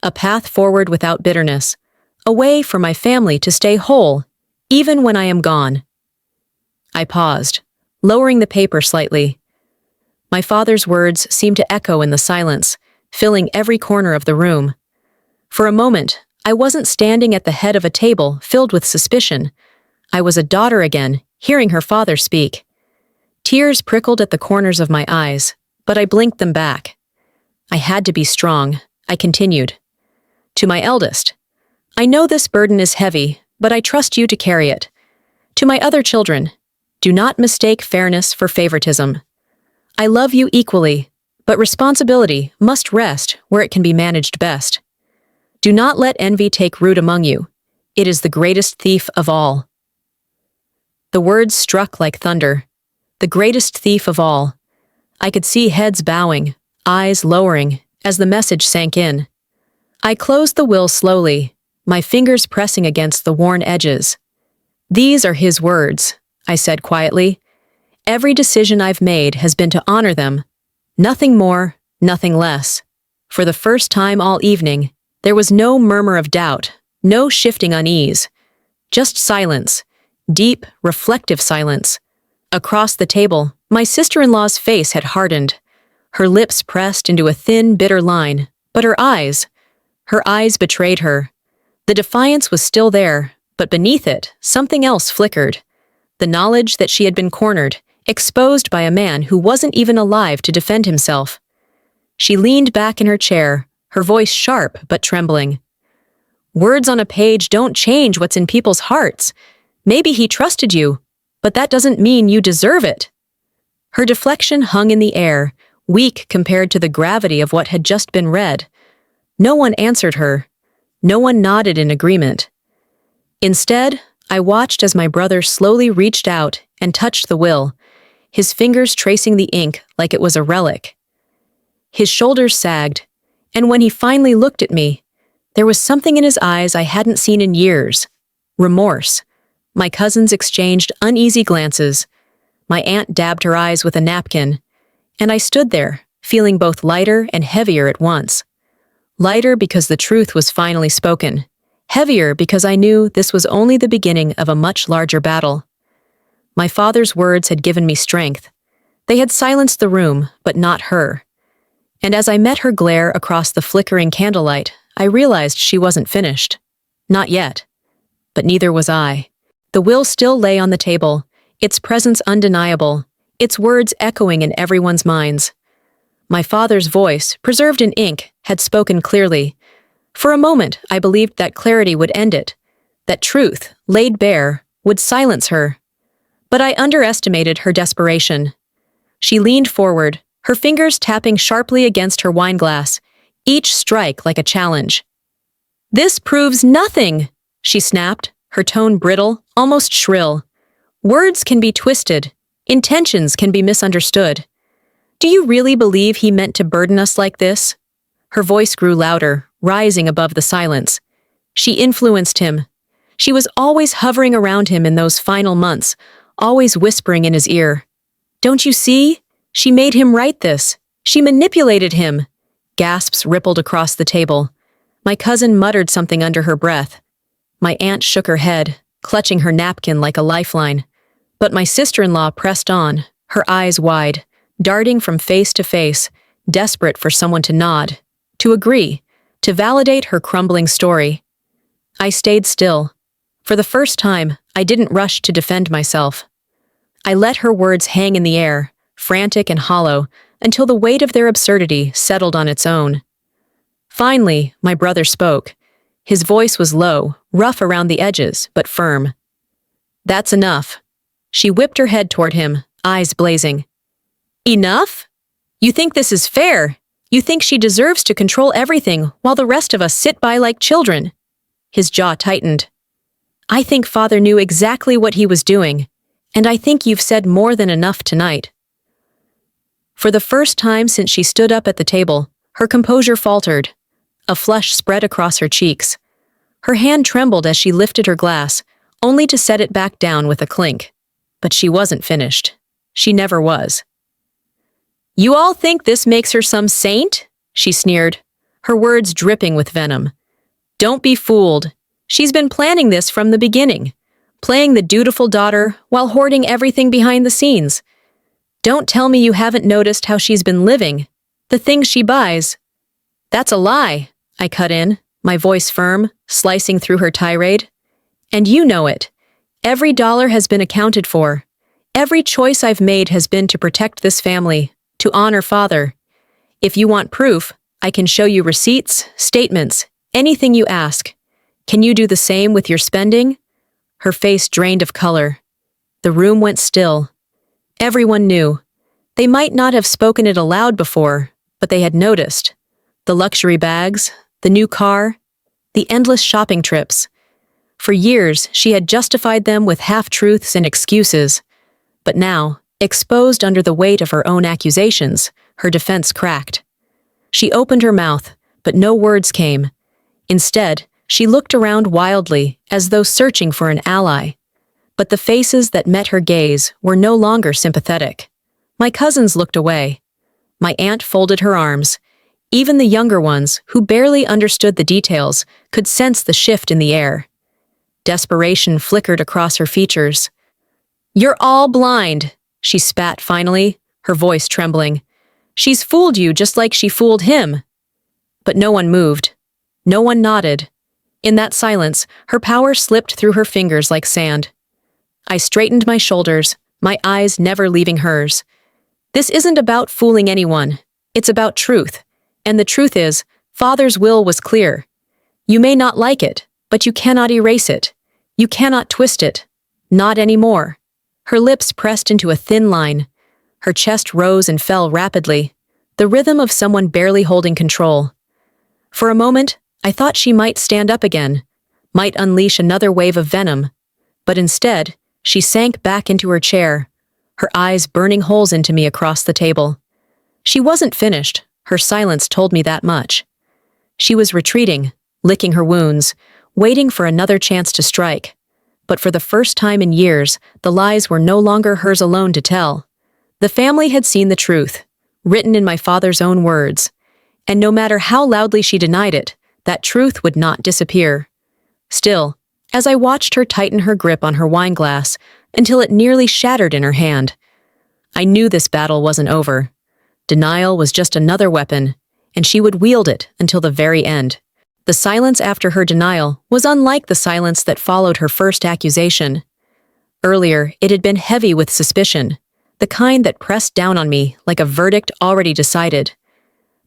a path forward without bitterness, a way for my family to stay whole, even when I am gone." I paused, lowering the paper slightly. My father's words seemed to echo in the silence, filling every corner of the room. For a moment, I wasn't standing at the head of a table filled with suspicion. I was a daughter again, hearing her father speak. Tears prickled at the corners of my eyes, but I blinked them back. I had to be strong. I continued. "To my eldest, I know this burden is heavy, but I trust you to carry it. To my other children, do not mistake fairness for favoritism. I love you equally, but responsibility must rest where it can be managed best. Do not let envy take root among you. It is the greatest thief of all." The words struck like thunder. The greatest thief of all. I could see heads bowing, eyes lowering, as the message sank in. I closed the will slowly, my fingers pressing against the worn edges. "These are his words," I said quietly. "Every decision I've made has been to honor them. Nothing more, nothing less." For the first time all evening, there was no murmur of doubt, no shifting unease. Just silence, deep, reflective silence. Across the table, my sister-in-law's face had hardened. Her lips pressed into a thin, bitter line, but her eyes betrayed her. The defiance was still there, but beneath it, something else flickered. The knowledge that she had been cornered, exposed by a man who wasn't even alive to defend himself. She leaned back in her chair, her voice sharp but trembling. "Words on a page don't change what's in people's hearts. Maybe he trusted you, but that doesn't mean you deserve it." Her deflection hung in the air, weak compared to the gravity of what had just been read. No one answered her. No one nodded in agreement. Instead, I watched as my brother slowly reached out and touched the will, his fingers tracing the ink like it was a relic. His shoulders sagged, and when he finally looked at me, there was something in his eyes I hadn't seen in years. Remorse. My cousins exchanged uneasy glances. My aunt dabbed her eyes with a napkin, and I stood there, feeling both lighter and heavier at once. Lighter because the truth was finally spoken. Heavier because I knew this was only the beginning of a much larger battle. My father's words had given me strength. They had silenced the room, but not her. And as I met her glare across the flickering candlelight, I realized she wasn't finished. Not yet. But neither was I. The will still lay on the table, its presence undeniable, its words echoing in everyone's minds. My father's voice, preserved in ink, had spoken clearly. For a moment, I believed that clarity would end it, that truth, laid bare, would silence her. But I underestimated her desperation. She leaned forward, her fingers tapping sharply against her wineglass, each strike like a challenge. "This proves nothing," she snapped, her tone brittle, almost shrill. "Words can be twisted. Intentions can be misunderstood. Do you really believe he meant to burden us like this?" Her voice grew louder, rising above the silence. She influenced him. She was always hovering around him in those final months, always whispering in his ear. "Don't you see? She made him write this. She manipulated him." Gasps rippled across the table. My cousin muttered something under her breath. My aunt shook her head, clutching her napkin like a lifeline. But my sister-in-law pressed on, her eyes wide, darting from face to face, desperate for someone to nod, to agree, to validate her crumbling story. I stayed still. For the first time, I didn't rush to defend myself. I let her words hang in the air, frantic and hollow, until the weight of their absurdity settled on its own. Finally, my brother spoke. His voice was low, rough around the edges, but firm. "That's enough." She whipped her head toward him, eyes blazing. "Enough? You think this is fair? You think she deserves to control everything while the rest of us sit by like children?" His jaw tightened. "I think Father knew exactly what he was doing, and I think you've said more than enough tonight." For the first time since she stood up at the table, her composure faltered. A flush spread across her cheeks. Her hand trembled as she lifted her glass, only to set it back down with a clink. But she wasn't finished. She never was. "You all think this makes her some saint?" she sneered, her words dripping with venom. "Don't be fooled. She's been planning this from the beginning, playing the dutiful daughter while hoarding everything behind the scenes. Don't tell me you haven't noticed how she's been living, the things she buys." "That's a lie," I cut in, my voice firm, slicing through her tirade. "And you know it. Every dollar has been accounted for. Every choice I've made has been to protect this family, to honor Father. If you want proof, I can show you receipts, statements, anything you ask. Can you do the same with your spending?" Her face drained of color. The room went still. Everyone knew. They might not have spoken it aloud before, but they had noticed. The luxury bags, the new car, the endless shopping trips. For years, she had justified them with half-truths and excuses. But now, exposed under the weight of her own accusations, her defense cracked. She opened her mouth, but no words came. Instead, she looked around wildly, as though searching for an ally. But the faces that met her gaze were no longer sympathetic. My cousins looked away. My aunt folded her arms. Even the younger ones, who barely understood the details, could sense the shift in the air. Desperation flickered across her features. "You're all blind," she spat finally, her voice trembling. "She's fooled you just like she fooled him." But no one moved. No one nodded. In that silence, her power slipped through her fingers like sand. I straightened my shoulders, my eyes never leaving hers. This isn't about fooling anyone. It's about truth. And the truth is, Father's will was clear. You may not like it, but you cannot erase it. You cannot twist it. Not anymore. Her lips pressed into a thin line. Her chest rose and fell rapidly, the rhythm of someone barely holding control. For a moment, I thought she might stand up again, might unleash another wave of venom. But instead, she sank back into her chair, her eyes burning holes into me across the table. She wasn't finished. Her silence told me that much. She was retreating, licking her wounds, waiting for another chance to strike. But for the first time in years, the lies were no longer hers alone to tell. The family had seen the truth, written in my father's own words. And no matter how loudly she denied it, that truth would not disappear. Still, as I watched her tighten her grip on her wine glass until it nearly shattered in her hand, I knew this battle wasn't over. Denial was just another weapon, and she would wield it until the very end. The silence after her denial was unlike the silence that followed her first accusation. Earlier, it had been heavy with suspicion, the kind that pressed down on me like a verdict already decided.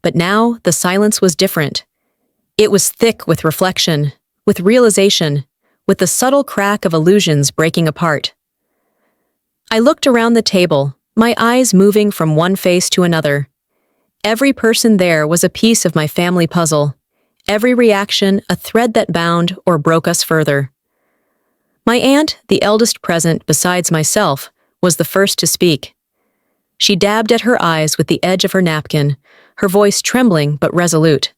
But now, the silence was different. It was thick with reflection, with realization, with the subtle crack of illusions breaking apart. I looked around the table, my eyes moving from one face to another. Every person there was a piece of my family puzzle, every reaction a thread that bound or broke us further. My aunt, the eldest present besides myself, was the first to speak. She dabbed at her eyes with the edge of her napkin, her voice trembling but resolute.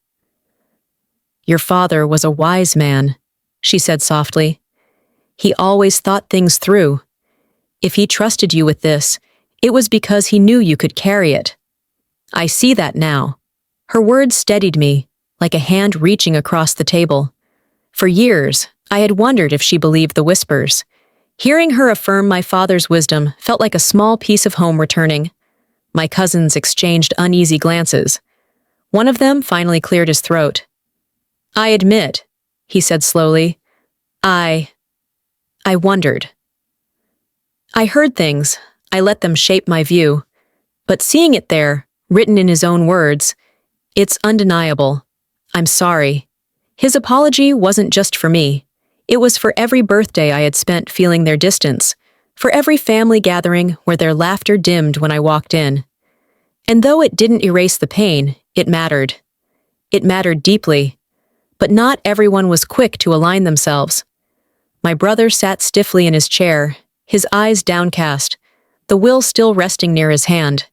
"Your father was a wise man," she said softly. "He always thought things through. If he trusted you with this, it was because he knew you could carry it. I see that now." Her words steadied me, like a hand reaching across the table. For years, I had wondered if she believed the whispers. Hearing her affirm my father's wisdom felt like a small piece of home returning. My cousins exchanged uneasy glances. One of them finally cleared his throat. "I admit," he said slowly, I wondered. I heard things, I let them shape my view. But seeing it there, written in his own words, it's undeniable. I'm sorry. His apology wasn't just for me. It was for every birthday I had spent feeling their distance, for every family gathering where their laughter dimmed when I walked in. And though it didn't erase the pain, it mattered. It mattered deeply. But not everyone was quick to align themselves. My brother sat stiffly in his chair, his eyes downcast, the will still resting near his hand.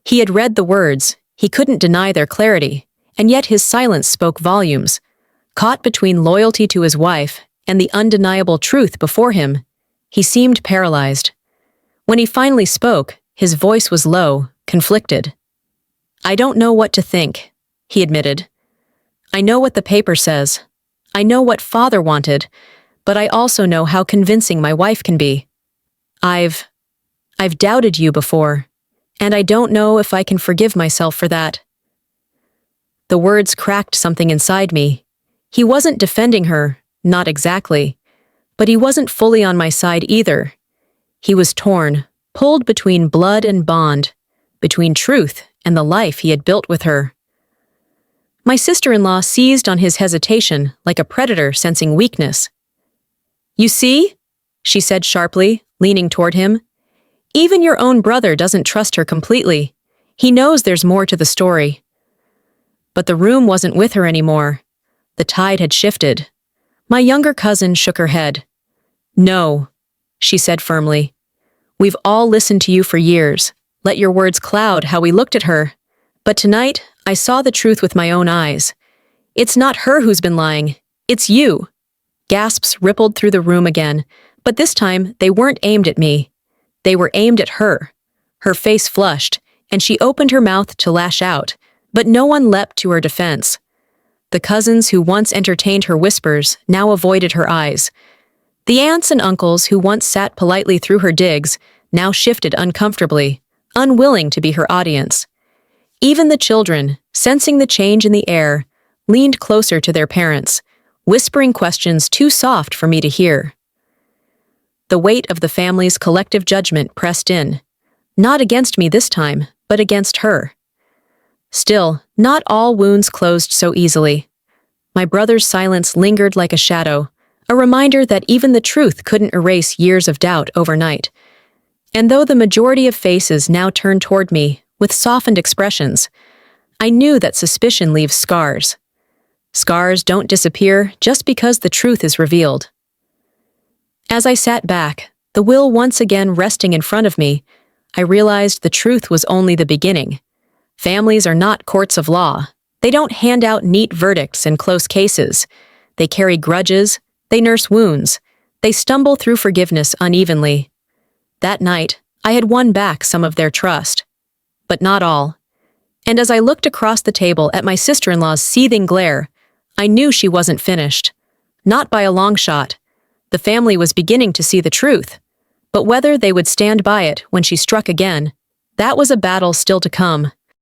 He had read the words, he couldn't deny their clarity, and yet his silence spoke volumes. Caught between loyalty to his wife and the undeniable truth before him, he seemed paralyzed. When he finally spoke, his voice was low, conflicted. "I don't know what to think," he admitted. "I know what the paper says. I know what Father wanted, but I also know how convincing my wife can be. I've doubted you before, and I don't know if I can forgive myself for that." The words cracked something inside me. He wasn't defending her, not exactly, but he wasn't fully on my side either. He was torn, pulled between blood and bond, between truth and the life he had built with her. My sister-in-law seized on his hesitation like a predator sensing weakness. "You see?" she said sharply, leaning toward him. "Even your own brother doesn't trust her completely. He knows there's more to the story." But the room wasn't with her anymore. The tide had shifted. My younger cousin shook her head. No, she said firmly. We've all listened to you for years. Let your words cloud how we looked at her. But tonight, I saw the truth with my own eyes. It's not her who's been lying. It's you. Gasps rippled through the room again, but this time they weren't aimed at me. They were aimed at her. Her face flushed, and she opened her mouth to lash out, but no one leapt to her defense. The cousins who once entertained her whispers now avoided her eyes. The aunts and uncles who once sat politely through her digs now shifted uncomfortably, unwilling to be her audience. Even the children, sensing the change in the air, leaned closer to their parents, whispering questions too soft for me to hear. The weight of the family's collective judgment pressed in, not against me this time, but against her. Still, not all wounds closed so easily. My brother's silence lingered like a shadow, a reminder that even the truth couldn't erase years of doubt overnight. And though the majority of faces now turned toward me with softened expressions, I knew that suspicion leaves scars. Scars don't disappear just because the truth is revealed. As I sat back, the will once again resting in front of me, I realized the truth was only the beginning. Families are not courts of law. They don't hand out neat verdicts in close cases. They carry grudges, they nurse wounds, they stumble through forgiveness unevenly. That night, I had won back some of their trust. But not all. And as I looked across the table at my sister-in-law's seething glare, I knew she wasn't finished. Not by a long shot. The family was beginning to see the truth. But whether they would stand by it when she struck again, that was a battle still to come.